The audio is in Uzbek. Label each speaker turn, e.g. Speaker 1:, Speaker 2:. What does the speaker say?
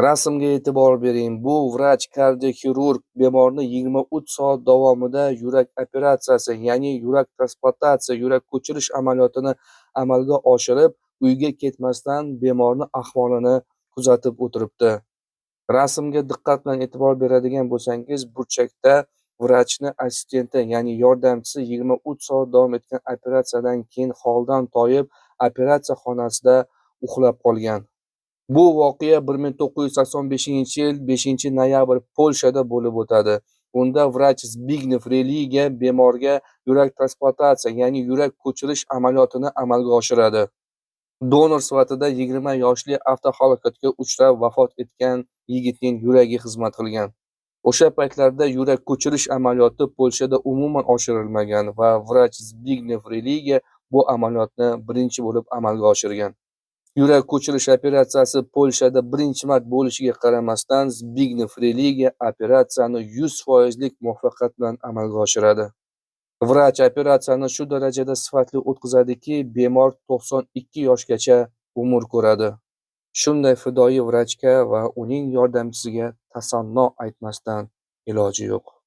Speaker 1: Rasmga e'tibor bering. Bu vrach kardioxirurg bemorni 23 soat davomida yurak operatsiyasi, ya'ni yurak transplantatsiya, yurak ko'chirish amaliyotini amalga oshirib, uyga ketmasdan bemorni ahvolini kuzatib o'tiribdi. Rasmga diqqat bilan e'tibor beradigan bo'lsangiz, burchakda vrachni assistenti, ya'ni yordamchisi 23 soat davom etgan operatsiyadan keyin holdan toyib, operatsiya xonasida uxlab qolgan. Bu voqea 1985-yil 5-noyabr Polshada bo'lib o'tadi. Unda vrach Zbigniew Religa bemorga yurak transplantatsiya, ya'ni yurak ko'chirish amaliyotini amalga oshiradi. Donor sifatida 20 yoshli avtohalokatga uchrab vafot etgan yigitning yuragi xizmat qilgan. O'sha paytlarda yurak ko'chirish amaliyoti Polshada umuman oshirilmagan va vrach Zbigniew Religa bu amaliyotni birinchi bo'lib amalga oshirgan. Yurak ko'chirish operatsiyasi Polshada birinchi marta bo'lishiga qaramasdan, Zbigniew Religa operatsiyani 100% muvaffaqiyat bilan amalga oshiradi. Vrach operatsiyani shu darajada sifatli o'tkazadiki, bemor 92 yoshgacha umr ko'radi. Shunday fidoyi vrachga va uning yordamchisiga tasanno aytmasdan iloji yo'q.